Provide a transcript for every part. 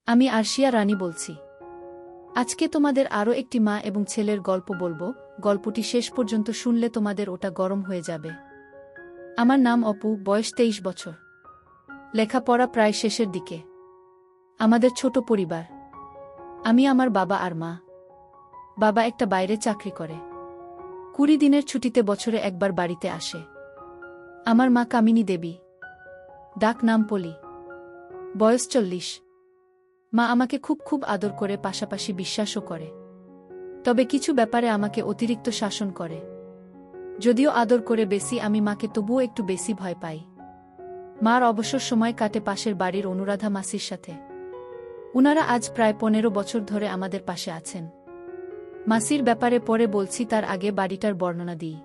আমি আরশিয়া রানী বলছি। আজকে তোমাদের আরও একটি মা এবং ছেলের গল্প বলবো। গল্পটি শেষ পর্যন্ত শুনলে তোমাদের ওটা গরম হয়ে যাবে। আমার নাম অপু, বয়স 23 বছর। লেখাপড়া প্রায় শেষের দিকে। আমাদের ছোট পরিবার। আমি, আমার বাবা আর মা। বাবা একটা বাইরে চাকরি করে। 20 দিনের ছুটিতে বছরে একবার বাড়িতে আসে। আমার মা কামিনী দেবী, ডাক নাম পলি, বয়স 40। মা আমাকে খুব খুব আদর করে, পাশাপাশি বিশ্বাসও করে। তবে কিছু ব্যাপারে আমাকে অতিরিক্ত শাসন করে। যদিও আদর করে বেশি, আমি মাকে তবুও একটু বেশি ভয় পাই। মার অবসর সময় কাটে পাশের বাড়ির অনুরাধা মাসির সাথে। উনারা আজ প্রায় 15 বছর ধরে আমাদের পাশে আছেন। মাসির ব্যাপারে পরে বলছি, তার আগে বাড়িটার বর্ণনা দিই।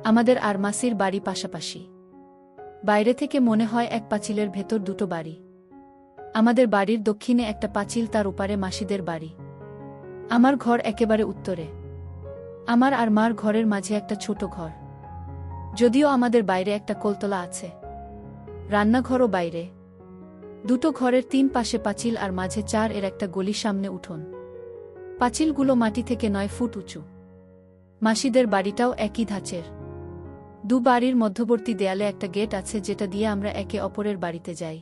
আমাদের আর মাসির বাড়ি পাশাপাশি। বাইরে থেকে মনে হয় এক পাঁচিলের ভেতর দুটো বাড়ি। আমাদের বাড়ির দক্ষিণে একটা পাঁচিল, তার ওপারে মাসিদের বাড়ি। আমার ঘর একেবারে উত্তরে। আমার আর মার ঘরের মাঝে একটা ছোট ঘর। যদিও আমাদের বাইরে একটা কোলতলা আছে। রান্নাঘরও বাইরে। দুটো ঘরের 3 পাশে পাঁচিল আর মাঝে 4 এর একটা গলি, সামনে উঠোন। পাঁচিলগুলো মাটি থেকে 9 ফুট উঁচু। মাসিদের বাড়িটাও একই ধাঁচের। দু বাড়ির মধ্যবর্তী দেয়ালে একটা গেট আছে, যেটা দিয়ে আমরা একে অপরের বাড়িতে যাই।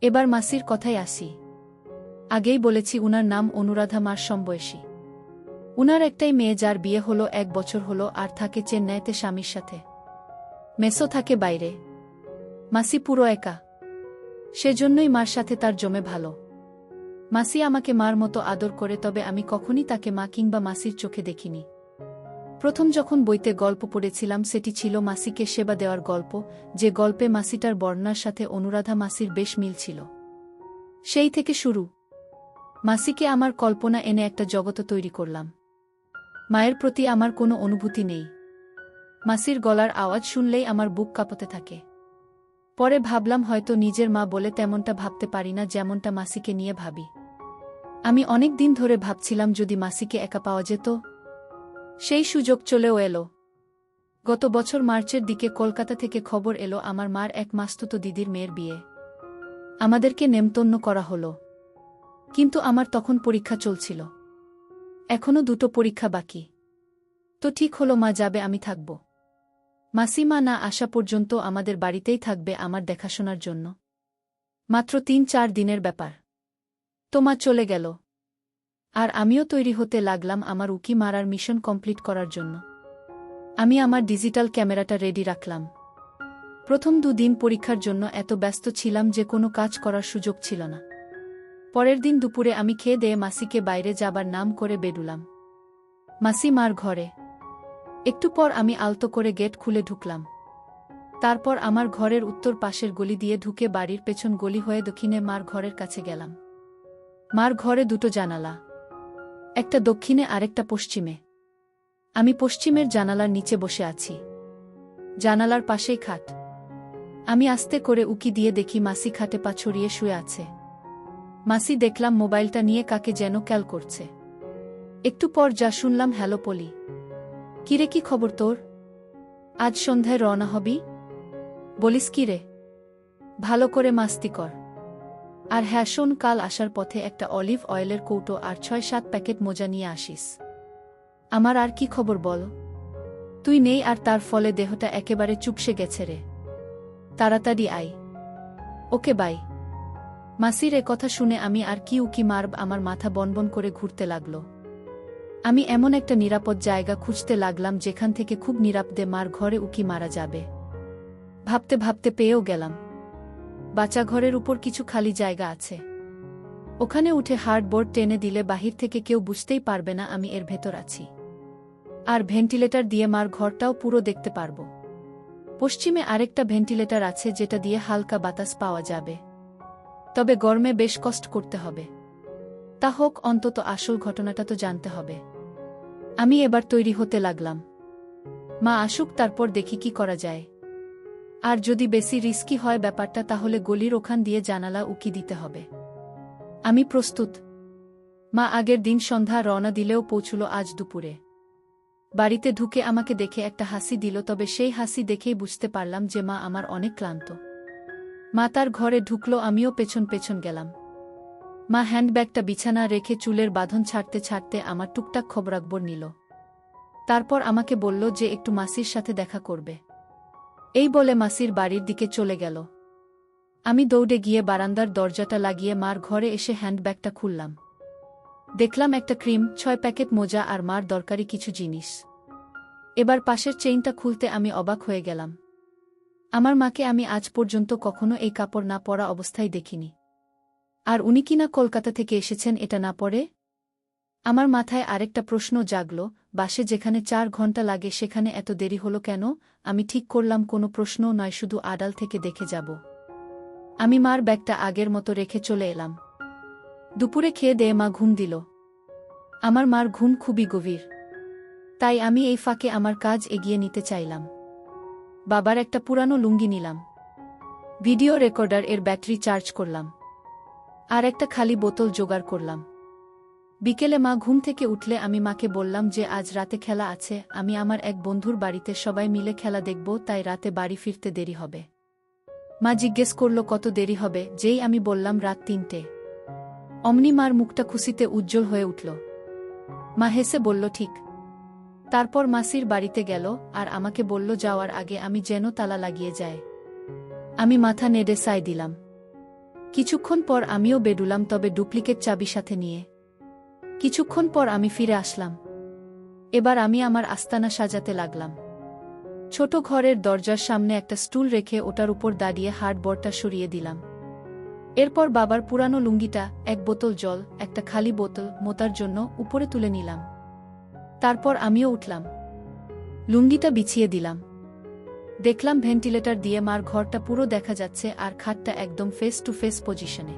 এবার মাসির কথাই আসি। আগেই বলেছি, উনার নাম অনুরাধা, মার সমবয়সী। উনার একটাই মেয়ে, যার বিয়ে হলো 1 বছর হলো, আর থাকে চেন্নাইতে স্বামীর সাথে। মেসো থাকে বাইরে। মাসি পুরো একা। সেজন্যই মার সাথে তার জমে ভালো। মাসি আমাকে মার মতো আদর করে, তবে আমি কখনই তাকে মা কিংবা মাসির চোখে দেখিনি। প্রথম যখন বইতে গল্প পড়েছিলাম, সেটি ছিল মাসিকে সেবা দেওয়ার গল্প, যে গল্পে মাসিটার বর্ণনার সাথে অনুরাধা মাসির বেশ মিল ছিল। সেই থেকে শুরু। মাসিকে আমার কল্পনা এনে একটা জগৎ তৈরি করলাম। মায়ের প্রতি আমার কোনো অনুভূতি নেই। মাসির গলার আওয়াজ শুনলেই আমার বুক কাঁপতে থাকে। পরে ভাবলাম, হয়তো নিজের মা বলে তেমনটা ভাবতে পারি না, যেমনটা মাসিকে নিয়ে ভাবি। আমি অনেক দিন ধরে ভাবছিলাম, যদি মাসিকে একা পাওয়া যেত। সেই সুযোগ চলেও এলো। গত বছর মার্চের দিকে কলকাতা থেকে খবর এলো, আমার মার এক মাস্তুতো দিদির মেয়ের বিয়ে। আমাদেরকে নেমন্তন্ন করা হলো। কিন্তু আমার তখন পরীক্ষা চলছিল। এখনো 2টো পরীক্ষা বাকি। তো ঠিক হলো, মা যাবে, আমি থাকব। মাসিমা না আসা পর্যন্ত আমাদের বাড়িতেই থাকবে আমার দেখাশোনার জন্য। মাত্র 3-4 দিনের ব্যাপার। তো মা চলে গেল। আর আমিও তৈরি হতে লাগলাম আমার উকি মারার মিশন কমপ্লিট করার জন্য। আমি আমার ডিজিটাল ক্যামেরাটা রেডি রাখলাম। প্রথম 2 দিন পরীক্ষার জন্য এত ব্যস্ত ছিলাম যে কোনো কাজ করার সুযোগ ছিল না। পরের দিন দুপুরে আমি খেয়ে দিয়ে মাসিকে বাইরে যাবার নাম করে বেরুলাম। মাসি মার ঘরে। একটু পর আমি আলতো করে গেট খুলে ঢুকলাম। তারপর আমার ঘরের উত্তর পাশের গলি দিয়ে ঢুকে বাড়ির পেছন গলি হয়ে দক্ষিণে মার ঘরের কাছে গেলাম। মার ঘরে 2টো জানালা। একটা দক্ষিণে, আরেকটা পশ্চিমে। আমি পশ্চিমের জানালার নিচে বসে আছি। জানালার পাশেই খাট। আমি আস্তে করে উকি দিয়ে দেখি মাসি খাটে পা ছড়িয়ে শুয়ে আছে। মাসি দেখলাম মোবাইলটা নিয়ে কাকে যেন ক্যাল করছে। একটু পর যা শুনলাম, হ্যালো পলি, কিরে, কি খবর তোর? আজ সন্ধ্যায় রওনা হবি? বলিস কি রে? ভালো করে মাস্তি কর। আর হ্যাঁ শোন, কাল আসার পথে একটা অলিভ অয়েলের কৌটো আর 6-7 প্যাকেট মোজা নিয়ে আসিস। আমার আর কি খবর বল? তুই নেই, আর তার ফলে দেহটা একেবারে চুপসে গেছে রে। তাড়াতাড়ি আয়। ওকে, বাই। মাসির কথা শুনে আমি আর কি উকি মারব, আমার মাথা বনবন করে ঘুরতে লাগল। আমি এমন একটা নিরাপদ জায়গা খুঁজতে লাগলাম, যেখান থেকে খুব নিরাপদে মার ঘরে উকি মারা যাবে। ভাবতে ভাবতে পেয়েও গেলাম। বাচ্চা ঘরের উপর কিছু খালি জায়গা আছে। ওখানে উঠে হার্ডবোর্ড টেনে দিলে বাহির থেকে কেউ বুঝতেই পারবে না আমি এর ভেতর আছি। আর ভেন্টিলেটর দিয়ে মার ঘরটাও পুরো দেখতে পারব। পশ্চিমে আরেকটা ভেন্টিলেটর আছে, যেটা দিয়ে হালকা বাতাস পাওয়া যাবে। তবে গরমে বেশ কষ্ট করতে হবে। তা হোক, অন্তত আসল ঘটনাটা তো জানতে হবে। আমি এবার তৈরি হতে লাগলাম। মা আসুক, তারপর দেখি কি করা যায়। আর যদি বেশি রিস্কি হয় ব্যাপারটা, তাহলে গলির ওখান দিয়ে জানালা উকি দিতে হবে। আমি প্রস্তুত। মা আগের দিন সন্ধ্যা রওনা দিলেও পৌঁছল আজ দুপুরে। বাড়িতে ঢুকে আমাকে দেখে একটা হাসি দিল, তবে সেই হাসি দেখেই বুঝতে পারলাম যে মা আমার অনেক ক্লান্ত। মা তার ঘরে ঢুকলো, আমিও পেছন পেছন গেলাম। মা হ্যান্ডব্যাগটা বিছানা রেখে চুলের বাঁধন ছাড়তে ছাড়তে আমার টুকটাক খবরাখবর নিল। তারপর আমাকে বলল যে একটু মাসির সাথে দেখা করবে। এই বলে মাসির বাড়ির দিকে চলে গেল। আমি দৌড়ে গিয়ে বারান্দার দরজাটা লাগিয়ে মার ঘরে এসে হ্যান্ডব্যাগটা খুললাম। দেখলাম একটা ক্রিম, 6 প্যাকেট মোজা আর মার দরকারি কিছু জিনিস। এবার পাশের চেইনটা খুলতে আমি অবাক হয়ে গেলাম। আমার মাকে আমি আজ পর্যন্ত কখনো এই কাপড় না পরা অবস্থায় দেখিনি। আর উনি কিনা কলকাতা থেকে এসেছেন এটা না পরে? আমার মাথায় আরেকটা প্রশ্ন জাগল, বাসে যেখানে 4 ঘন্টা লাগে সেখানে এত দেরি হলো কেন? আমি ঠিক করলাম কোনো প্রশ্নও নয়, শুধু আড়াল থেকে দেখে যাব। আমি মার ব্যাগটা আগের মতো রেখে চলে এলাম। দুপুরে খেয়ে দেয়ে মা ঘুম দিল। আমার মার ঘুম খুবই গভীর, তাই আমি এই ফাঁকে আমার কাজ এগিয়ে নিতে চাইলাম। বাবার একটা পুরানো লুঙ্গি নিলাম, ভিডিও রেকর্ডার এর ব্যাটারি চার্জ করলাম, আর একটা খালি বোতল জোগাড় করলাম। বিকেলে মা ঘুম থেকে উঠলে আমি মাকে বললাম যে আজ রাতে খেলা আছে, আমি আমার এক বন্ধুর বাড়িতে সবাই মিলে খেলা দেখব, তাই রাতে বাড়ি ফিরতে দেরি হবে। মা জিজ্ঞেস করল কত দেরি হবে, যেই আমি বললাম রাত 3টে। অমনি মার মুখটা খুশিতে উজ্জ্বল হয়ে উঠল। মা হেসে বলল ঠিক। তারপর মাসির বাড়িতে গেল আর আমাকে বলল যাওয়ার আগে আমি যেন তালা লাগিয়ে যায়। আমি মাথা নেড়ে সায় দিলাম। কিছুক্ষণ পর আমিও বেডুলাম, তবে ডুপ্লিকেট চাবি সাথে নিয়ে। কিছুক্ষণ পর আমি ফিরে আসলাম। এবার আমি আমার আস্তানা সাজাতে লাগলাম। ছোট ঘরের দরজার সামনে একটা স্টুল রেখে ওটার উপর দাঁড়িয়ে হার্ডবোর্ডটা সরিয়ে দিলাম। এরপর বাবার পুরানো লুঙ্গিটা, এক বোতল জল, একটা খালি বোতল মোতার জন্য উপরে তুলে নিলাম। তারপর আমিও উঠলাম, লুঙ্গিটা বিছিয়ে দিলাম। দেখলাম ভেন্টিলেটর দিয়ে মার ঘরটা পুরো দেখা যাচ্ছে আর খাটটা একদম ফেস টু ফেস পজিশনে।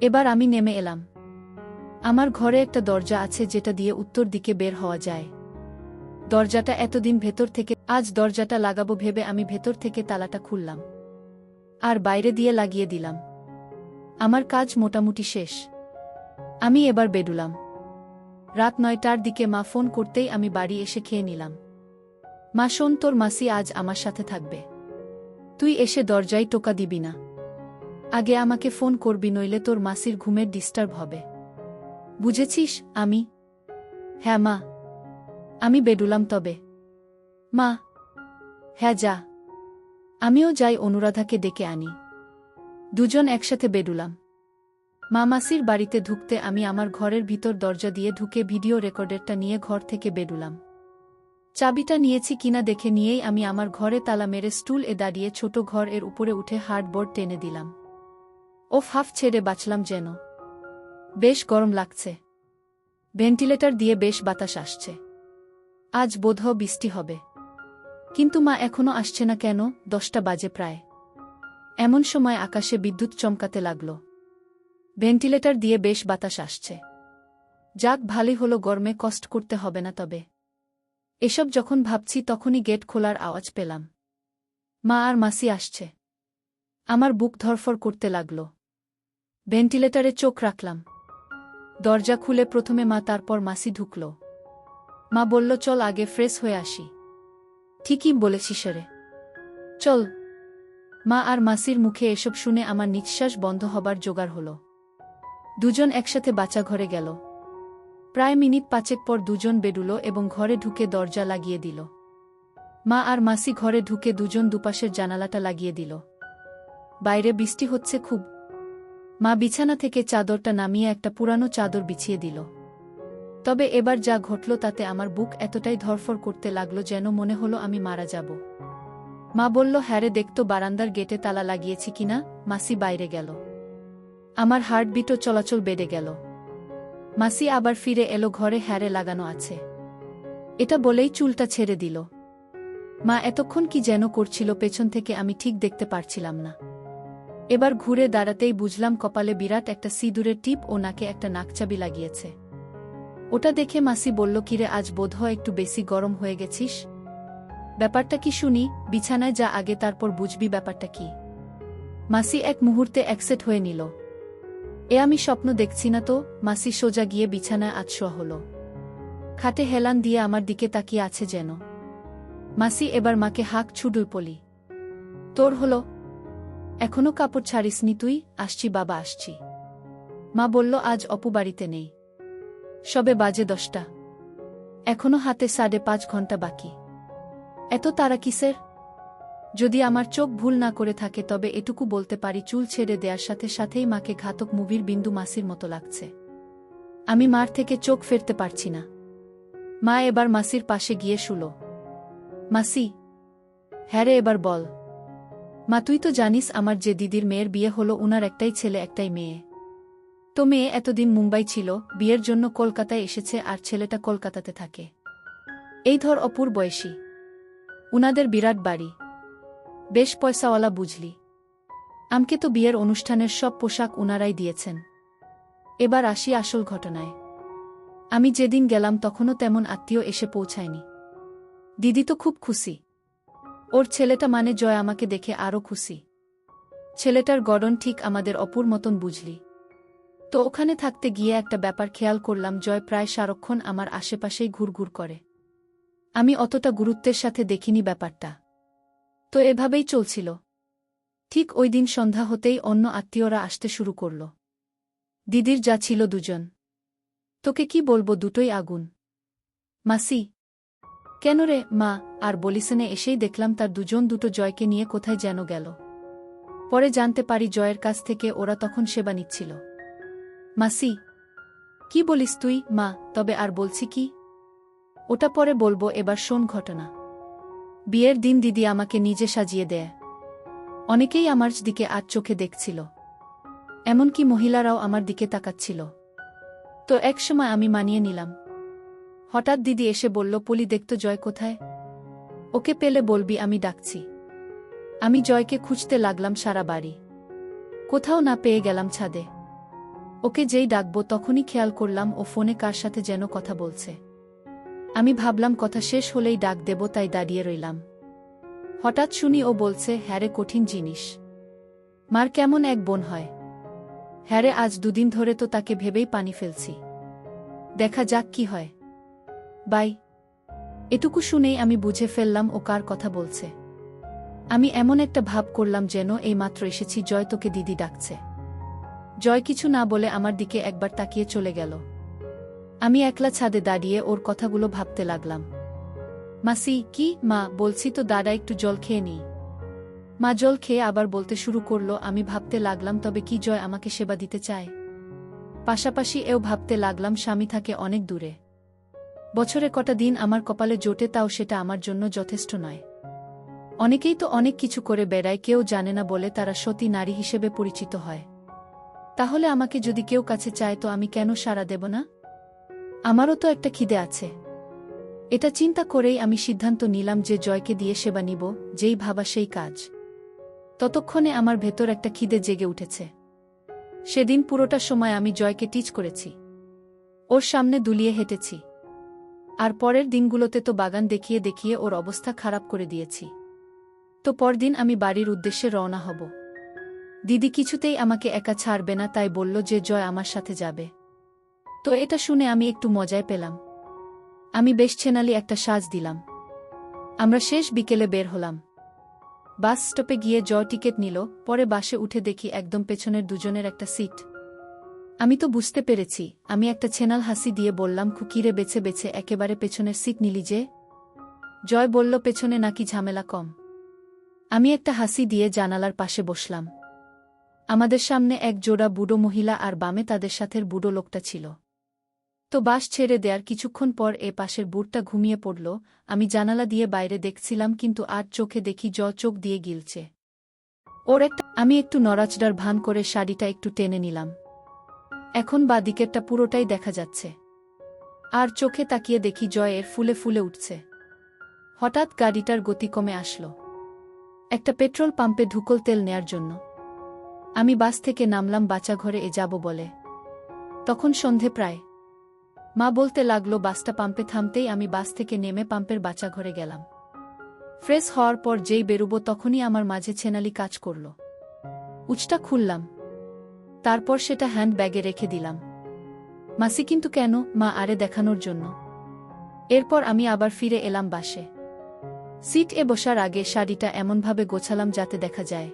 এবার আমি নেমে এলাম। আমার ঘরে একটা দরজা আছে যেটা দিয়ে উত্তর দিকে বের হওয়া যায়। দরজাটা এতদিন ভেতর থেকে, আজ দরজাটা লাগাবো ভেবে আমি ভেতর থেকে তালাটা খুললাম আর বাইরে দিয়ে লাগিয়ে দিলাম। আমার কাজ মোটামুটি শেষ। আমি এবার বেডুলাম। রাত 9টার দিকে মা ফোন করতেই আমি বাড়ি এসে খেয়ে নিলাম। মা শোন, তোর মাসি আজ আমার সাথে থাকবে, তুই এসে দরজায় টোকা দিবি না। আগে আমাকে ফোন করবি, নইলে তোর মাসির ঘুমের ডিস্টার্ব হবে, বুঝেছিস? আমি হ্যাঁ মা। আমি বেডুলাম তবে। মা হ্যাঁ যা। আমিও যাই অনুরাধাকে ডেকে আনি। দুজন একসাথে বেডুলাম। মা মাসির বাড়িতে ঢুকতে আমি আমার ঘরের ভিতর দরজা দিয়ে ঢুকে ভিডিও রেকর্ডারটা নিয়ে ঘর থেকে বেডুলাম। চাবিটা নিয়েছি কিনা দেখে নিয়েই আমি আমার ঘরে তালা মেরে স্টুল এ দাঁড়িয়ে ছোট ঘর এর উপরে উঠে হার্ডবোর্ড টেনে দিলাম। ওফ, হাফ ছেড়ে বাঁচলাম যেন। বেশ গরম লাগছে, ভেন্টিলেটর দিয়ে বেশ বাতাস আসছে। আজ বোধহয় বৃষ্টি হবে। কিন্তু মা এখনো আসছে না কেন? 10টা বাজে প্রায়। এমন সময় আকাশে বিদ্যুৎ চমকাতে লাগল। ভেন্টিলেটর দিয়ে বেশ বাতাস আসছে। যাক, ভালোই হলো, গরমে কষ্ট করতে হবে না। তবে এসব যখন ভাবছি তখনই গেট খোলার আওয়াজ পেলাম। মা আর মাসি আসছে। আমার বুক ধরফর করতে লাগল। ভেন্টিলেটরে চোখ রাখলাম। দরজা খুলে প্রথমে মা, তারপর মাসি ঢুকল। মা বলল চল আগে ফ্রেশ হয়ে আসি। ঠিকই বলেছিস রে, চল। মা আর মাসির মুখে এসব শুনে আমার নিঃশ্বাস বন্ধ হবার জোগাড় হল। দুজন একসাথে বাচ্চা ঘরে গেল। প্রায় মিনিট 5 পর দুজন বেডুলো এবং ঘরে ঢুকে দরজা লাগিয়ে দিল। মা আর মাসি ঘরে ঢুকে দুজন দুপাশের জানালাটা লাগিয়ে দিল। বাইরে বৃষ্টি হচ্ছে খুব। মা বিছানা থেকে চাদরটা নামিয়ে একটা পুরানো চাদর বিছিয়ে দিল। তবে এবার যা ঘটল তাতে আমার বুক এতটাই ধরফর করতে লাগলো যেন মনে হলো আমি মারা যাব। মা বলল হ্যারে দেখতো বারান্দার গেটে তালা লাগিয়েছি কিনা। মাসি বাইরে গেল। আমার হার্টবিটও চলাচল বেড়ে গেল। মাসি আবার ফিরে এলো ঘরে, হ্যারে লাগানো আছে। এটা বলেই চুলটা ছেড়ে দিল। মা এতক্ষণ কি যেন করছিল পেছন থেকে, আমি ঠিক দেখতে পারছিলাম না। এবার ঘুরে দাঁড়াতেই বুঝলাম কপালে বিরাট একটা সিঁদুরের টিপ ও নাকে একটা নাকচাবি লাগিয়েছে। ওটা দেখে মাসি বলল, কিরে আজ বোধহয় একটু বেশি গরম হয়ে গেছিস। ব্যাপারটা কি শুনি? বিছানায় যা আগে, তারপর বুঝবি ব্যাপারটা কি। মাসি এক মুহূর্তে একসেট হয়ে নিল। এ আমি স্বপ্ন দেখছি না তো? মাসি সোজা গিয়ে বিছানায় আছড়া হল। খাটে হেলান দিয়ে আমার দিকে তাকিয়ে আছে যেন। মাসি এবার মাকে হাঁক ছুডুল পলি, তোর হলো? এখনো কাপড় ছাড়িসনি তুই? আসছি বাবা, আসছি। মা বলল আজ অপু বাড়িতে নেই। সবে বাজে 10টা। এখনো হাতে 5.5 ঘন্টা বাকি। এত তারা কিসের? যদি আমার চোখ ভুল না করে থাকে তবে এটুকু বলতে পারি চুল ছেড়ে দেওয়ার সাথে সাথেই মাকে ঘাতক মুভির বিন্দু মাসির মতো লাগছে। আমি মার থেকে চোখ ফেরতে পারছি না। মা এবার মাসির পাশে গিয়ে শুল। মাসি। হ্যাঁ রে, এবার বল। মা তুই তো জানিস আমার যে দিদির মেয়ের বিয়ে হলো উনার একটাই ছেলে একটাই মেয়ে। তো মেয়ে এতদিন মুম্বাই ছিল, বিয়ের জন্য কলকাতায় এসেছে আর ছেলেটা কলকাতাতে থাকে। এই ধর অপুর বয়সী। উনাদের বিরাট বাড়ি, বেশ পয়সাওয়ালা বুঝলি। আমকে তো বিয়ের অনুষ্ঠানের সব পোশাক উনারাই দিয়েছেন। এবার আসি আসল ঘটনায়। আমি যেদিন গেলাম তখনও তেমন আত্মীয় এসে পৌঁছায়নি। দিদি তো খুব খুশি। ওর ছেলেটা মানে জয় আমাকে দেখে আরও খুশি। ছেলেটার গড়ন ঠিক আমাদের অপুর মতন বুঝলি। তো ওখানে থাকতে গিয়ে একটা ব্যাপার খেয়াল করলাম, জয় প্রায় সারাক্ষণ আমার আশেপাশেই ঘুরঘুর করে। আমি অতটা গুরুত্বের সাথে দেখিনি ব্যাপারটা। তো এভাবেই চলছিল। ঠিক ওই দিন সন্ধ্যা হতেই অন্য আত্মীয়রা আসতে শুরু করল। দিদির যা ছিল 2 জন। তোকে কি বলবো, দুটোই আগুন। মাসি। কেন রে মা? আর বলিসনে এসেই দেখলাম তার 2 জন দুটো জয়কে নিয়ে কোথায় যেন গেল। পরে জানতে পারি জয়ের কাছ থেকে ওরা তখন সেবা নিচ্ছিল। মাসি। কি বলিস তুই? মা, তবে আর বলছি কি? ওটা পরে বলবো, এবার শোন ঘটনা। বিয়ের দিন দিদি আমাকে নিজে সাজিয়ে দেয়। অনেকেই আমার দিকে আজ চোখে দেখছিল, এমনকি মহিলারাও আমার দিকে তাকাচ্ছিল। তো একসময় আমি মানিয়ে নিলাম। হঠাৎ দিদি এসে বলল, পলি দেখতো জয় কোথায়? ওকে পেলে বলবি আমি ডাকছি। আমি জয়কে খুঁজতে লাগলাম সারা বাড়ি। কোথাও না পেয়ে গেলাম ছাদে। ওকে যেই ডাকবো তখনই খেয়াল করলাম ও ফোনে কার সাথে যেন কথা বলছে। আমি ভাবলাম কথা শেষ হলেই ডাক দেব, তাই দাঁড়িয়ে রইলাম। হঠাৎ শুনি ও বলছে, হ্যারে কঠিন জিনিস। মার কেমন এক বোন হয়। হ্যারে আজ 2 দিন ধরে তো তাকে ভেবেই পানি ফেলছি। দেখা যাক কি হয়। বাই। এটুকু শুনেই আমি বুঝে ফেললাম ও কার কথা বলছে। আমি এমন একটা ভাব করলাম যেন এই মাত্র এসেছি, জয় তোকে দিদি ডাকছে। জয় কিছু না বলে আমার দিকে একবার তাকিয়ে চলে গেল। আমি একলা ছাদে দাঁড়িয়ে ওর কথাগুলো ভাবতে লাগলাম। মাসি। কি? মা, বলছি তো দাদা একটু জল খেয়ে নিই। মা জল খেয়ে আবার বলতে শুরু করলো। আমি ভাবতে লাগলাম তবে কি জয় আমাকে সেবা দিতে চায়? পাশাপাশি এও ভাবতে লাগলাম স্বামী থাকে অনেক দূরে। বছরে কটা দিন আমার কপালে জোটে, তাও সেটা আমার জন্য যথেষ্ট নয়। অনেকেই তো অনেক কিছু করে বেড়ায়, কেউ জানে না বলে তারা সতী নারী হিসেবে পরিচিত হয়। তাহলে আমাকে যদি কেউ কাছে চায় তো আমি কেন সাড়া দেব না? আমারও তো একটা খিদে আছে। এটা চিন্তা করেই আমি সিদ্ধান্ত নিলাম যে জয়কে দিয়ে সেবা নিব, যেই ভাবা সেই কাজ। ততক্ষণে আমার ভেতর একটা খিদে জেগে উঠেছে। সেদিন পুরোটা সময় আমি জয়কে টিচ করেছি, ওর সামনে দুলিয়ে হেঁটেছি। আর পরের দিনগুলোতে তো বাগান দেখিয়ে দেখিয়ে ওর অবস্থা খারাপ করে দিয়েছি। তো পরদিন আমি বাড়ির উদ্দেশ্যে রওনা হব। দিদি কিছুতেই আমাকে একা ছাড়বে না, তাই বলল যে জয় আমার সাথে যাবে। তো এটা শুনে আমি একটু মজায় পেলাম। আমি বেশ ছেনালি একটা সাজ দিলাম। আমরা শেষ বিকেলে বের হলাম। বাস স্টপে গিয়ে জয় টিকিট নিল। পরে বাসে উঠে দেখি একদম পেছনের 2 জনের একটা সিট। আমি তো বুঝতে পেরেছি। আমি একটা ছেনাল হাসি দিয়ে বললাম, খুকিরে বেছে বেছে একেবারে পেছনের সিট নিলি যে? জয় বলল, পেছনে নাকি ঝামেলা কম। আমি একটা হাসি দিয়ে জানালার পাশে বসলাম। আমাদের সামনে এক জোড়া বুড়ো মহিলা আর বামে তাদের সাথের বুড়ো লোকটা ছিল। তো বাস ছেড়ে দেয়ার কিছুক্ষণ পর এ পাশের বুড়টা ঘুমিয়ে পড়ল। আমি জানালা দিয়ে বাইরে দেখছিলাম, কিন্তু আর চোখে দেখি জয় চোখ দিয়ে গিলছে। আমি একটু নড়াচড়ার ভান করে শাড়িটা একটু টেনে নিলাম। এখন বাঁ দিকেরটা পুরোটাই দেখা যাচ্ছে। আর চোখে তাকিয়ে দেখি জয়ের ফুলে ফুলে উঠছে। হঠাৎ গাড়িটার গতি কমে আসলো একটা পেট্রোল পাম্পে ঢুকল তেল নেয়ার জন্য। আমি বাস থেকে নামলাম বাচ্চাঘরে যাব বলে। তখন সন্ধে প্রায়। মা বলতে লাগলো বাসটা পাম্পে থামতেই আমি বাস থেকে নেমে পাম্পের বাচ্চাঘরে গেলাম। ফ্রেশ হওয়ার পর যেই বেরুব তখনই আমার মাঝে ছেনালি কাজ করল। উচটা খুললাম, তারপর সেটা হ্যান্ড ব্যাগে রেখে দিলাম। মাসি। কিন্তু কেন? মা। আরে দেখানোর জন্য। এরপর আমি আবার ফিরে এলাম বাসে। সিট এ বসার আগে শাড়িটা এমনভাবে গোছালাম যাতে দেখা যায়।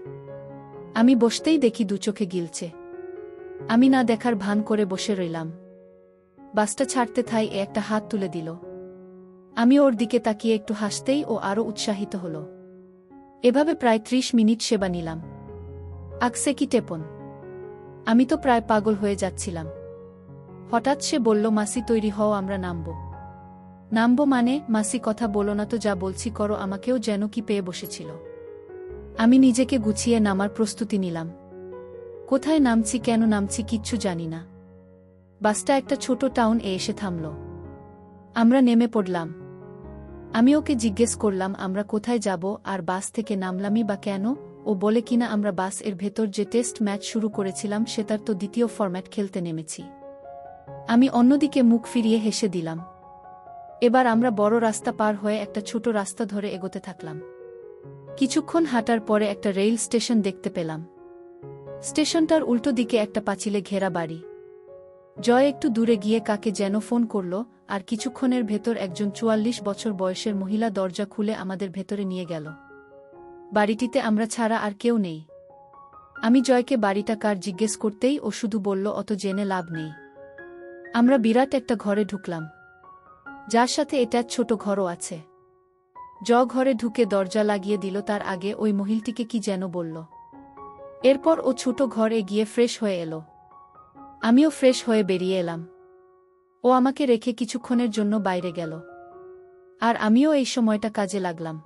আমি বসতেই দেখি 2 চোখে গিলছে। আমি না দেখার ভান করে বসে রইলাম। বাসটা ছাড়তে থাই এ একটা হাত তুলে দিল। আমি ওর দিকে তাকিয়ে একটু হাসতেই ও আরও উৎসাহিত হল। এভাবে প্রায় ৩০ মিনিট সেবা নিলাম। আকসে কি টেপন! আমি তো প্রায় পাগল হয়ে যাচ্ছিলাম। হঠাৎ সে বলল, মাসি তৈরি হও, আমরা নামব। নামব মানে? মাসি কথা বলো না তো, যা বলছি করো। আমাকেও যেন কি পেয়ে বসেছিল। আমি নিজেকে গুছিয়ে নামার প্রস্তুতি নিলাম। কোথায় নামছি, কেন নামছি কিচ্ছু জানি না। বাসটা একটা ছোট টাউন এসে থামল। আমরা নেমে পড়লাম। আমি ওকে জিজ্ঞেস করলাম আমরা কোথায় যাব আর বাস থেকে নামলামই বা কেন। ও বলে কিনা আমরা বাস এর ভেতর যে টেস্ট ম্যাচ শুরু করেছিলাম সেটার তো দ্বিতীয় ফরম্যাট খেলতে নেমেছি। আমি অন্যদিকে মুখ ফিরিয়ে হেসে দিলাম। এবার আমরা বড় রাস্তা পার হয়ে একটা ছোট রাস্তা ধরে এগোতে থাকলাম। কিছুক্ষণ হাঁটার পরে একটা রেল স্টেশন দেখতে পেলাম। স্টেশনটার উল্টো দিকে একটা পাঁচিলে ঘেরা বাড়ি। জয় একটু দূরে গিয়ে কাকে যেন ফোন করল, আর কিছুক্ষণের ভেতর একজন ৪৪ বছর বয়সের মহিলা দরজা খুলে আমাদের ভেতরে নিয়ে গেল। বাড়িটিতে আমরা ছাড়া আর কেউ নেই। আমি জয়কে বাড়িটা কার জিজ্ঞেস করতেই ও শুধু বলল, অত জেনে লাভ নেই। আমরা বিরাট একটা ঘরে ঢুকলাম, যার সাথে এটা ছোট ঘরও আছে। ঘরে ঢুকে দরজা লাগিয়ে দিল, তার আগে ওই মহিলাটিকে কি যেন বলল। এরপর ও ছোট ঘরে গিয়ে ফ্রেশ হয়ে এলো। আমিও ফ্রেশ হয়ে বেরিয়ে এলাম। ও আমাকে রেখে কিছুক্ষণের জন্য বাইরে গেল, আর আমিও এই সময়টা কাজে লাগলাম।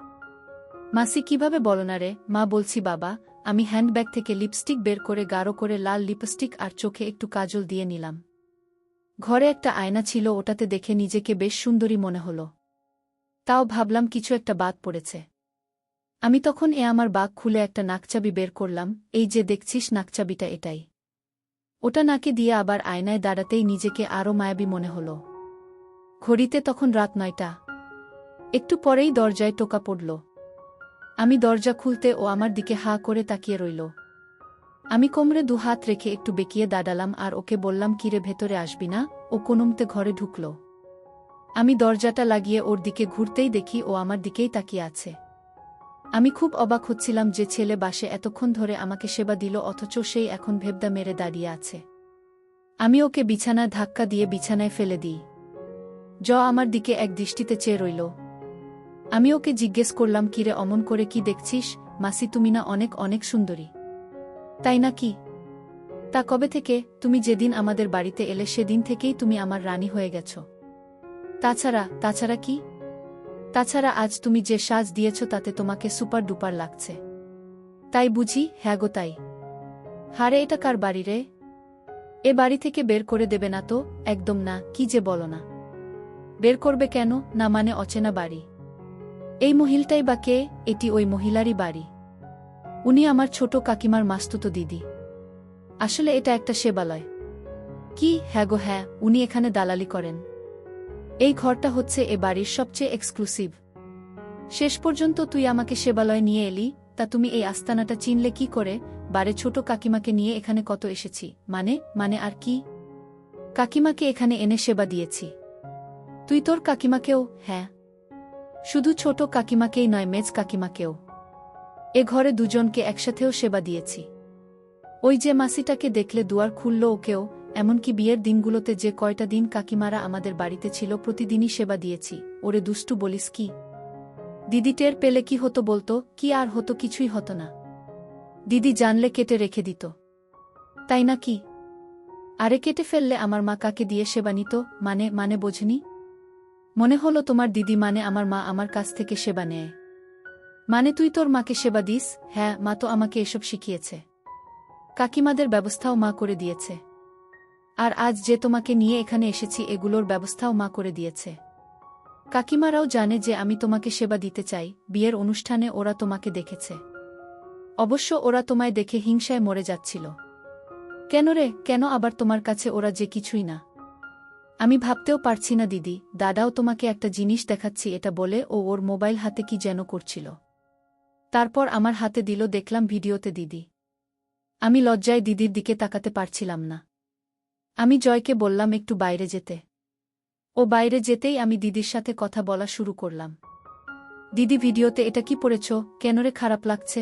মাসি কিভাবে বলো না রে? মা বলছি বাবা। আমি হ্যান্ডব্যাগ থেকে লিপস্টিক বের করে গাঢ় করে লাল লিপস্টিক আর চোখে একটু কাজল দিয়ে নিলাম। ঘরে একটা আয়না ছিল, ওটাতে দেখে নিজেকে বেশ সুন্দরী মনে হলো। তাও ভাবলাম কিছু একটা বাদ পড়েছে। আমি তখন আমার ব্যাগ খুলে একটা নাকচাবি বের করলাম। এই যে দেখছিস নাকচাবিটা, এটাই। ওটা নাকে দিয়ে আবার আয়নায় দাঁড়াতেই নিজেকে আরও মায়াবী মনে হলো। ঘড়িতে তখন রাত ৯টা। একটু পরেই দরজায় টোকা পড়ল। আমি দরজা খুলতে ও আমার দিকে হা করে তাকিয়ে রইল। আমি কোমরে ২ হাত রেখে একটু বেঁকিয়ে দাঁড়ালাম আর ওকে বললাম, কিরে ভেতরে আসবি না? ও কোনোমতে ঘরে ঢুকল। আমি দরজাটা লাগিয়ে ওর দিকে ঘুরতেই দেখি ও আমার দিকেই তাকিয়ে আছে। আমি খুব অবাক হচ্ছিলাম যে ছেলে বাসে এতক্ষণ ধরে আমাকে সেবা দিল, অথচ সেই এখন ভেবদা মেরে দাঁড়িয়ে আছে। আমি ওকে বিছানায় ধাক্কা দিয়ে বিছানায় ফেলে দিই। আমার দিকে এক দৃষ্টিতে চেয়ে রইল। আমি ওকে জিজ্ঞেস করলাম, কিরে অমন করে কি দেখছিস? মাসি তুমি না অনেক অনেক সুন্দরী, তাই না কি? তা কবে থেকে? তুমি যেদিন আমাদের বাড়িতে এলে সেদিন থেকেই তুমি আমার রানী হয়ে গেছ। তাছাড়া কি? তাছাড়া আজ তুমি যে সাজ দিয়েছ তাতে তোমাকে সুপার ডুপার লাগছে। তাই বুঝি? হ্যাঁ গো তাই। হারে এটা কার বাড়ি রে? এ বাড়ি থেকে বের করে দেবে না তো? একদম না। কি যে বলো না। বের করবে কেন? না মানে অচেনা বাড়ি। এই মহিলাটাই বা কে? এটি ওই মহিলারই বাড়ি। উনি আমার ছোট কাকিমার মাস্তুতো দিদি। আসলে এটা একটা সেবালয়। কি? হ্যাঁ গো হ্যাঁ, উনি এখানে দালালি করেন। এই ঘরটা হচ্ছে এ বাড়ির সবচেয়ে এক্সক্লুসিভ। শেষ পর্যন্ত তুই আমাকে সেবালয় নিয়ে এলি, তা তুমি এই আস্তানাটা চিনলে কি করে? বারে ছোট কাকিমাকে নিয়ে এখানে কত এসেছি। মানে আর কি? কাকিমাকে এখানে এনে সেবা দিয়েছি। তুই তোর কাকিমাকেও? হ্যাঁ, শুধু ছোট কাকিমাকেই নয়, মেজ কাকিমাকেও। এ ঘরে দুজনকে একসাথেও সেবা দিয়েছি। ওই যে মাসিটাকে দেখলে দুয়ার খুলল, ওকেও। এমনকি বিয়ের দিনগুলোতে যে কয়টা দিন কাকিমারা আমাদের বাড়িতে ছিল প্রতিদিনই সেবা দিয়েছি। ওরে দুষ্টু বলিস কি? দিদি টের পেলে কি হতো বলতো? কি আর হতো? কিছুই হতো না। দিদি জানলে কেটে রেখে দিত। তাই না কি? আরে কেটে ফেললে আমার মা কাকে দিয়ে সেবা নিত? মানে বোঝনি? মনে হলো তোমার দিদি মানে আমার মা আমার কাছ থেকে সেবা নেয়। মানে তুই তোর মাকে সেবা দিস? হ্যাঁ, মা তো আমাকে এসব শিখিয়েছে। কাকিমাদের ব্যবস্থাও মা করে দিয়েছে। আর আজ যে তোমাকে নিয়ে এখানে এসেছি এগুলোর ব্যবস্থাও মা করে দিয়েছে। কাকিমারাও জানে যে আমি তোমাকে সেবা দিতে চাই। বিয়ের অনুষ্ঠানে ওরা তোমাকে দেখেছে। অবশ্য ওরা তোমায় দেখে হিংসায় মরে যাচ্ছিল। কেন রে? কেন আবার? তোমার কাছে ওরা যে কিছুই না। আমি ভাবতেও পারছি না দিদি। দাদাও তোমাকে একটা জিনিস দেখাচ্ছি এটা বলে ও ওর মোবাইল হাতে কি যেন করছিল। তারপর আমার হাতে দিল, দেখলাম ভিডিওতে দিদি। আমি লজ্জায় দিদির দিকে তাকাতে পারছিলাম না। আমি জয়কে বললাম একটু বাইরে যেতে। ও বাইরে যেতেই আমি দিদির সাথে কথা বলা শুরু করলাম। দিদি ভিডিওতে এটা কি পড়েছ? কেন রে, খারাপ লাগছে?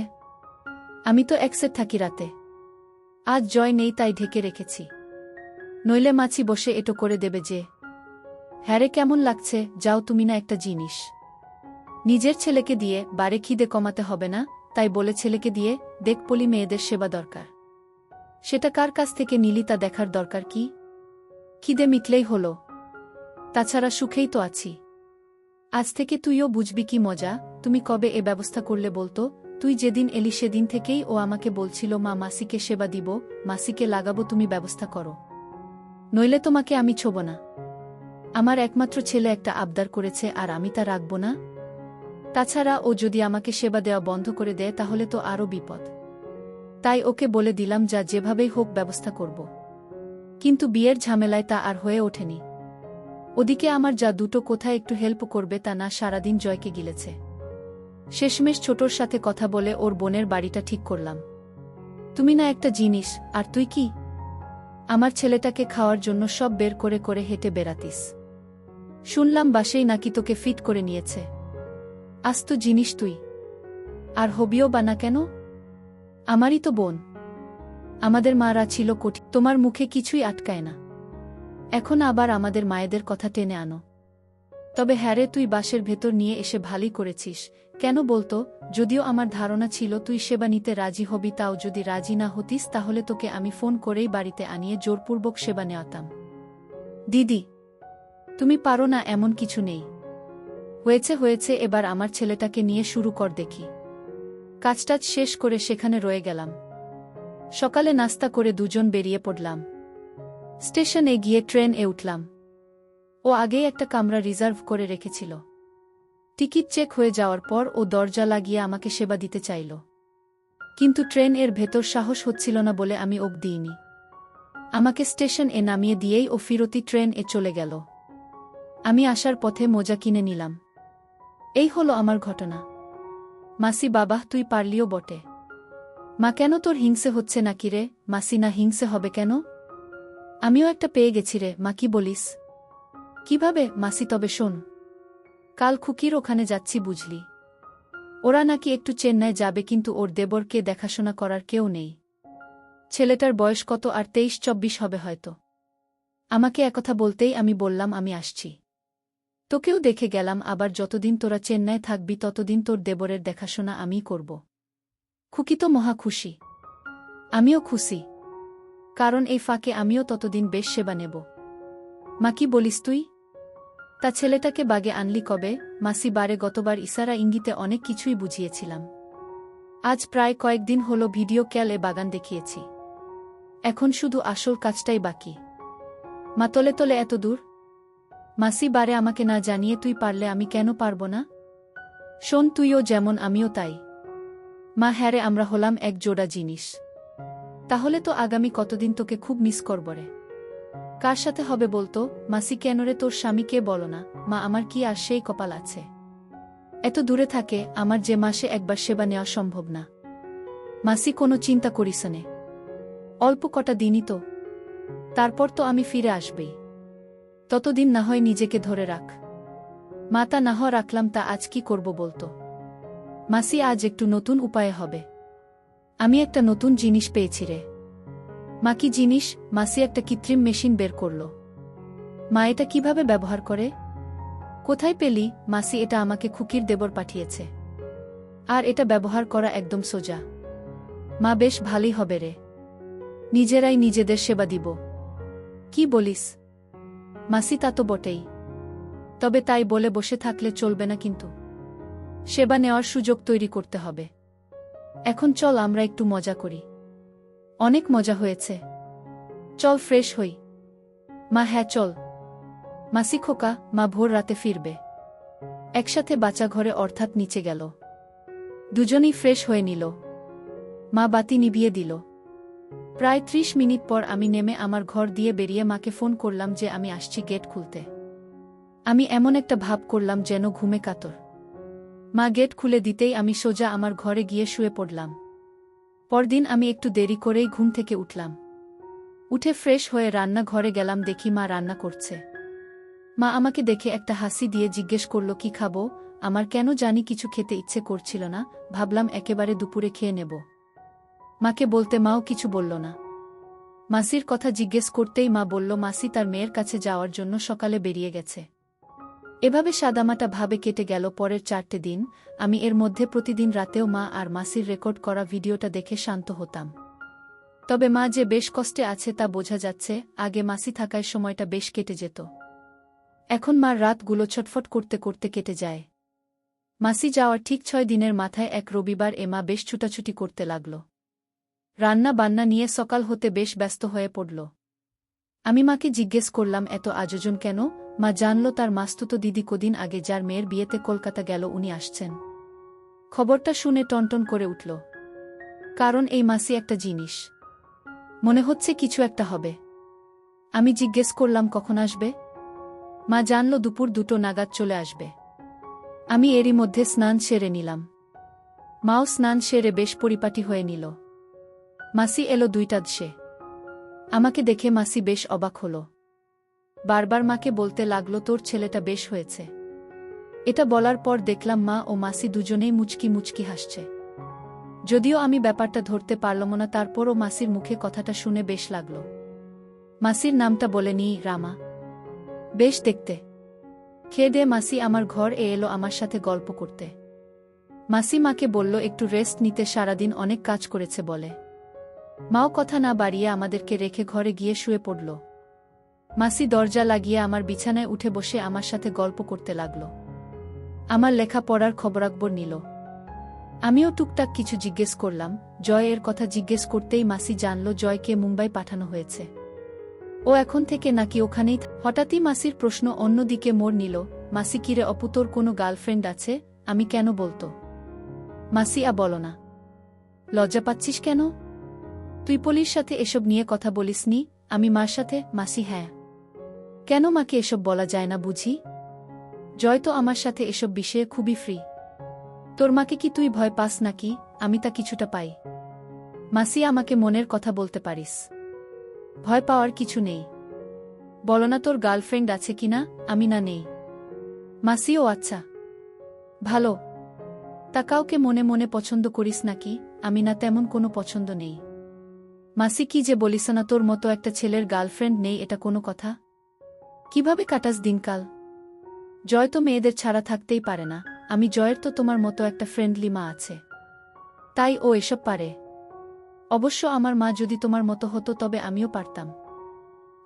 আমি তো এক্সের থাকি রাতে। আজ জয় নেই তাই ঢেকে রেখেছি, নইলে মাছি বসে এটো করে দেবে যে। হ্যারে কেমন লাগছে, যাও তুমি না একটা জিনিস। নিজের ছেলেকে দিয়ে বারে খিদে কমাতে হবে না, তাই বলে ছেলেকে দিয়ে দেখপলি মেয়েদের সেবা দরকার। সেটা কার কাছ থেকে নিলি তা দেখার দরকার কি? খিদে মিটলেই হলো। তাছাড়া সুখেই তো আছি। আজ থেকে তুইও বুঝবি কি মজা। তুমি কবে এ ব্যবস্থা করলে বলতো? তুই যেদিন এলি সেদিন থেকেই ও আমাকে বলছিল মা মাসিকে সেবা দিব, মাসিকে লাগাবো, তুমি ব্যবস্থা করো, নইলে তোমাকে আমি ছোব না। আমার একমাত্র ছেলে একটা আবদার করেছে আর আমি তা রাখব না? তাছাড়া ও যদি আমাকে সেবা দেওয়া বন্ধ করে দেয় তাহলে তো আরও বিপদ। তাই ওকে বলে দিলাম যা যেভাবেই হোক ব্যবস্থা করব। কিন্তু বিয়ের ঝামেলায় তা আর হয়ে ওঠেনি। ওদিকে আমার যা দুটো কোথায় একটু হেল্প করবে তা না, সারাদিন জয়কে গিলেছে। শেষমেশ ছোটর সাথে কথা বলে ওর বোনের বাড়িটা ঠিক করলাম। তুমি না একটা জিনিস, আর তুই কি? আমার ছেলেটাকে খাওয়ার জন্য সব বের করে করে হেঁটে বেড়াতিস। শুনলাম বাসেই নাকি তোকে ফিট করে নিয়েছে। আস্ত জিনিস তুই। আর হবিও বা না কেন? আমারই তো বোন। আমাদের মারা ছিল কঠিন, তোমার মুখে কিছুই আটকায় না। এখন আবার আমাদের মায়েদের কথা টেনে আনো। তবে হ্যারে, তুই বাসের ভেতর নিয়ে এসে ভালোই করেছিস। কেন বলতো? যদিও আমার ধারণা ছিল তুই সেবা নিতে রাজি হবি, তাও যদি রাজি না হতিস তাহলে তোকে আমি ফোন করেই বাড়িতে আনিয়ে জোরপূর্বক সেবা নেওয়াতাম। দিদি, তুমি পারো না এমন কিছু নেই। হয়েছে হয়েছে, এবার আমার ছেলেটাকে নিয়ে শুরু কর দেখি। কাজটাজ শেষ করে সেখানে রয়ে গেলাম। সকালে নাস্তা করে দুজন বেরিয়ে পড়লাম। স্টেশনে গিয়ে ট্রেন এ উঠলাম। ও আগেই একটা কামরা রিজার্ভ করে রেখেছিল। টিকিট চেক হয়ে যাওয়ার পর ও দরজা লাগিয়ে আমাকে সেবা দিতে চাইল, কিন্তু ট্রেন এর ভেতর সাহস হচ্ছিল না বলে আমি ওকে দিইনি। আমাকে স্টেশন এ নামিয়ে দিয়েই ও ফিরতি ট্রেন এ চলে গেল। আমি আসার পথে মোজা কিনে নিলাম। এই হলো আমার ঘটনা। মাসি, বাবা তুই পারলিও বটে। মা, কেন তোর হিংসে হচ্ছে নাকি রে? মাসি, না হিংসে হবে কেন? আমিও একটা পেয়ে গেছি রে। মা, কি বলিস? কিভাবে? মাসি, তবে শোন, কাল খুকির ওখানে যাচ্ছি বুঝলি। ওরা নাকি একটু চেন্নাই যাবে, কিন্তু ওর দেবরকে দেখাশোনা করার কেউ নেই। ছেলেটার বয়স কত আর 23-24 হবে হয়তো। আমাকে একথা বলতেই আমি বললাম আমি আসছি। তোকেও দেখে গেলাম, আবার যতদিন তোরা চেন্নাই থাকবি ততদিন তোর দেবরের দেখাশোনা আমিই করব। খুকি তো মহা খুশি। আমিও খুশি, কারণ এই ফাঁকে আমিও ততদিন বেশ সেবা নেব। মা, কি বলিস তুই? তা ছেলেটাকে বাগে আনলি কবে? মাসি, বারে গতবার ইশারা ইঙ্গিতে অনেক কিছুই বুঝিয়েছিলাম। আজ প্রায় কয়েকদিন হলো ভিডিও কলে বাগান দেখিয়েছি। এখন শুধু আসল কাজটাই বাকি। মা, তলে তলে এত দূর? মাসি, বারে আমাকে না জানিয়ে তুই পারলে আমি কেন পারব না? শোন, তুইও যেমন আমিও তাই। মা, হ্যারে, আমরা হলাম এক জোড়া জিনিস। তাহলে তো আগামী কতদিন তোকে খুব মিস করব রে। কার সাথে হবে বলতো? মাসি, কেন রে, তোর স্বামীকে বলো না। মা, আমার কি আর সেই কপাল আছে? এত দূরে থাকে, আমার যে মাসে একবার সেবা নেওয়া সম্ভব না। মাসি, কোনো চিন্তা করিস নে, অল্প কটা দিনই তো, তারপর তো আমি ফিরে আসবেই। ততদিন না হয় নিজেকে ধরে রাখ। মা, তা না হয় রাখলাম, তা আজ কি করব বলতো? মাসি, আজ একটু নতুন উপায়ে হবে। আমি একটা নতুন জিনিস পেয়েছি রে। মা, কি জিনিস? মাসি একটা কৃত্রিম মেশিন বের করল। মা, এটা কিভাবে ব্যবহার করে? কোথায় পেলি? মাসি, এটা আমাকে খুকির দেবর পাঠিয়েছে। আর এটা ব্যবহার করা একদম সোজা। মা, বেশ ভালোই হবে রে। নিজেরাই নিজেদের সেবা দিব। কি বলিস? মাসি, তা তো বটেই। তবে তাই বলে বসে থাকলে চলবে না, কিন্তু সেবা নেওয়ার সুযোগ তৈরি করতে হবে। এখন চল আমরা একটু মজা করি। অনেক মজা হয়েছে, চল ফ্রেশ হই। মা, হ্যাঁ চল। মাসি, খোকা, মা ভোর রাতে ফিরবে। একসাথে বাচ্চা ঘরে অর্থাৎ নিচে গেল। দুজনেই ফ্রেশ হয়ে নিল। মা বাতি নিভিয়ে দিল। প্রায় 30 মিনিট পর আমি নেমে আমার ঘর দিয়ে বেরিয়ে মাকে ফোন করলাম যে আমি আসছি গেট খুলতে। আমি এমন একটা ভাব করলাম যেন ঘুমে কাতর। মা গেট খুলে দিতেই আমি সোজা আমার ঘরে গিয়ে শুয়ে পড়লাম। পরদিন আমি একটু দেরি করেই ঘুম থেকে উঠলাম। উঠে ফ্রেশ হয়ে রান্না ঘরে গেলাম, দেখি মা রান্না করছে। মা আমাকে দেখে একটা হাসি দিয়ে জিজ্ঞেস করল কি খাবো। আমার কেন জানি কিছু খেতে ইচ্ছে করছিল না, ভাবলাম একেবারে দুপুরে খেয়ে নেব। মাকে বলতে মাও কিছু বলল না। মাসির কথা জিজ্ঞেস করতেই মা বলল মাসি তার মেয়ের কাছে যাওয়ার জন্য সকালে বেরিয়ে গেছে। এভাবে সাদামাটা ভাবে কেটে গেল পরের 4টে দিন। আমি এর মধ্যে প্রতিদিন রাতেও মা আর মাসির রেকর্ড করা ভিডিওটা দেখে শান্ত হতাম। তবে মা যে বেশ কষ্টে আছে তা বোঝা যাচ্ছে। আগে মাসি থাকায় সময়টা বেশ কেটে যেত, এখন মার রাতগুলো ছটফট করতে করতে কেটে যায়। মাসি যাওয়ার ঠিক 6 দিনের মাথায় এক রবিবার মা বেশ ছুটাছুটি করতে লাগল। রান্না বান্না নিয়ে সকাল হতে বেশ ব্যস্ত হয়ে পড়ল। আমি মাকে জিজ্ঞেস করলাম এত আয়োজন কেন? মা জানল তার মাস্তুতো দিদি কদিন আগে যার মেয়ের বিয়েতে কলকাতা গেল উনি আসছেন। খবরটা শুনে টনটন করে উঠল, কারণ এই মাসি একটা জিনিস, মনে হচ্ছে কিছু একটা হবে। আমি জিজ্ঞেস করলাম কখন আসবে? মা জানল দুপুর 2টো নাগাদ চলে আসবে। আমি এরই মধ্যে স্নান সেরে নিলাম। মাও স্নান সেরে বেশ পরিপাটি হয়ে নিল। মাসি এলো 2টা দেশে। আমাকে দেখে মাসি বেশ অবাক হল। বারবার মাকে বলতে লাগলো তোর ছেলেটা বেশ হয়েছে। এটা বলার পর দেখলাম মা ও মাসি দুজনেই মুচকি মুচকি হাসছে। যদিও আমি ব্যাপারটা ধরতে পারলাম না, তারপরও মাসির মুখে কথাটা শুনে বেশ লাগল। মাসির নামটা বলে নি রামা। বেশ দেখতে। খেয়ে দে মাসি আমার ঘর এলো আমার সাথে গল্প করতে। মাসি মাকে বলল একটু রেস্ট নিতে, সারাদিন অনেক কাজ করেছে বলে। মাও কথা না বাড়িয়ে আমাদেরকে রেখে ঘরে গিয়ে শুয়ে পড়ল। মাসি দরজা লাগিয়ে আমার বিছানায় উঠে বসে আমার সাথে গল্প করতে লাগল। আমার লেখাপড়ার খবরাখবর নিল। আমিও টুকটাক কিছু জিজ্ঞেস করলাম। জয়ের কথা জিজ্ঞেস করতেই মাসি জানল জয়কে মুম্বাই পাঠানো হয়েছে। ও এখন থেকে নাকি ওখানেই। হঠাৎই মাসির প্রশ্ন অন্যদিকে মোড় নিল। মাসি কিরে অপু, তোর কোনো গার্লফ্রেন্ড আছে? আমি কেন বলতো? মাসি বলো না। লজ্জা পাচ্ছিস কেন? তুই পলির সাথে এসব নিয়ে কথা বলিসনি? আমি মার সাথে। মাসি হ্যাঁ। কেন মাকে এসব বলা যায় না বুঝি? জয় তো আমার সাথে এসব বিষয়ে খুবই ফ্রি। তোর মাকে কি তুই ভয় পাস নাকি? আমি তা কিছুটা পাই। মাসি আমাকে মনের কথা বলতে পারিস, ভয় পাওয়ার কিছু নেই। বলো না তোর গার্লফ্রেন্ড আছে কিনা? আমি না নেই। মাসিও আচ্ছা ভালো। তা কাউকে মনে মনে পছন্দ করিস নাকি? আমি না, তেমন কোনো পছন্দ নেই। মাসি কি যে বলিস না, তোর মতো একটা ছেলের গার্লফ্রেন্ড নেই এটা কোনো কথা? কিভাবে কাটাস দিনকাল? জয় তো মেয়েদের ছাড়া থাকতেই পারে না। আমি জয়ের তো তোমার মতো একটা ফ্রেন্ডলি মা আছে, তাই ও এসব পারে। অবশ্য আমার মা যদি তোমার মতো হতো তবে আমিও পারতাম।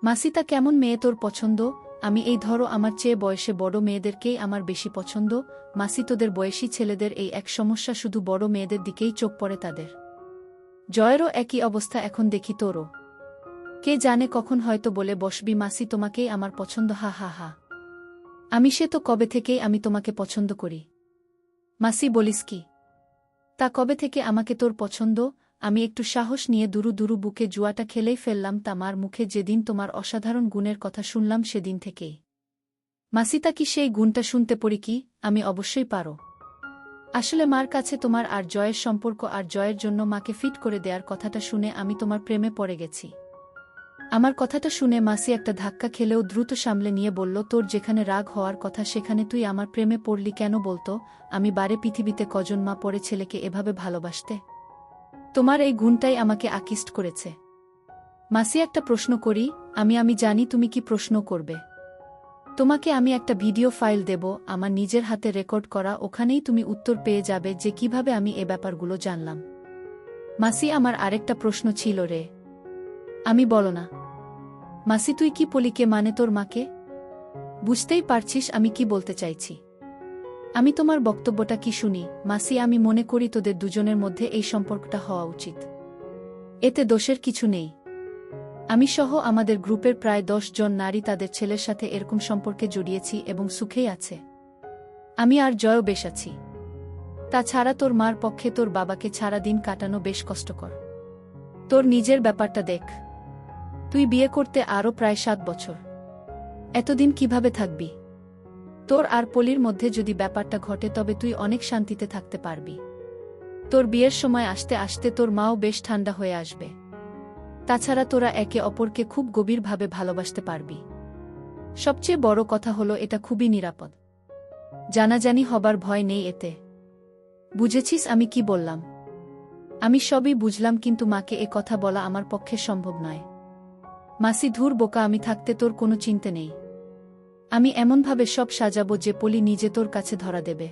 মাসি তা কেমন মেয়ে তোর পছন্দ? আমি এই ধরো আমার চেয়ে বয়সে বড় মেয়েদেরকেই আমার বেশি পছন্দ। মাসি তোদের বয়সী ছেলেদের এই এক সমস্যা, শুধু বড় মেয়েদের দিকেই চোখ পড়ে তাদের। জয়েরও একই অবস্থা এখন দেখি তোরও। কে জানে কখন হয়তো বলে বসবি মাসি তোমাকেই আমার পছন্দ। হা হা হা। আমি সে তো কবে থেকেই আমি তোমাকে পছন্দ করি। মাসি বলিস কি? তা কবে থেকে আমাকে তোর পছন্দ? আমি একটু সাহস নিয়ে দুরু দুরু বুকে জুয়াটা খেলেই ফেললাম তামার মুখে। যেদিন তোমার অসাধারণ গুণের কথা শুনলাম সেদিন থেকেই। মাসি তা কি সেই গুণটা শুনতে পড়ি কি? আমি অবশ্যই পারো। আসলে মার কাছে তোমার আর জয়ের সম্পর্ক আর জয়ের জন্য মাকে ফিট করে দেওয়ার কথাটা শুনে আমি তোমার প্রেমে পড়ে গেছি। আমার কথাটা শুনে মাসি একটা ধাক্কা খেলেও দ্রুত সামলে নিয়ে বলল তোর যেখানে রাগ হওয়ার কথা সেখানে তুই আমার প্রেমে পড়লি কেন বলতো? আমি বারে পৃথিবীতে কজন মা পড়ে ছেলেকে এভাবে ভালোবাসতে? তোমার এই গুণটাই আমাকে আকৃষ্ট করেছে। মাসি একটা প্রশ্ন করি? আমি জানি তুমি কি প্রশ্ন করবে। তোমাকে আমি একটা ভিডিও ফাইল দেব আমার নিজের হাতে রেকর্ড করা, ওখানেই তুমি উত্তর পেয়ে যাবে যে কিভাবে আমি এ ব্যাপারগুলো জানলাম। মাসি আমার আরেকটা প্রশ্ন ছিল রে। আমি বলো না। মাসি তুই কি পলিকে মানে তোর মাকে? বুঝতেই পারছিস আমি কি বলতে চাইছি। আমি তোমার বক্তব্যটা কি শুনি মাসি। আমি মনে করি তোদের দুজনের মধ্যে এই সম্পর্কটা হওয়া উচিত। এতে দোষের কিছু নেই। আমি সহ আমাদের গ্রুপের প্রায় 10 জন নারী তাদের ছেলের সাথে এরকম সম্পর্কে জড়িয়েছি এবং সুখেই আছে। আমি আর জয়ও বেশ আছি। তাছাড়া তোর মার পক্ষে তোর বাবাকে ছাড়া দিন কাটানো বেশ কষ্টকর। তোর নিজের ব্যাপারটা দেখ। তুই বিয়ে করতে আরও প্রায় 7 বছর। এতদিন কিভাবে থাকবি? তোর আর পলির মধ্যে যদি ব্যাপারটা ঘটে তবে তুই অনেক শান্তিতে থাকতে পারবি। তোর বিয়ের সময় আসতে আসতে তোর মাও বেশ ঠান্ডা হয়ে আসবে। তাছাড়া তোরা একে অপরকে খুব গভীরভাবে ভালোবাসতে পারবি। সবচেয়ে বড় কথা হলো এটা খুবই নিরাপদ। জানাজানি হবার ভয় নেই এতে। বুঝেছিস আমি কি বললাম? আমি সবই বুঝলাম, কিন্তু মাকে এ কথা বলা আমার পক্ষে সম্ভব নয়। মাসি ধুর বোকা, আমি থাকতে তোর কোনো চিন্তা নেই। আমি এমনভাবে সব সাজাবো যে পলি নিজে তোর কাছে ধরা দেবে।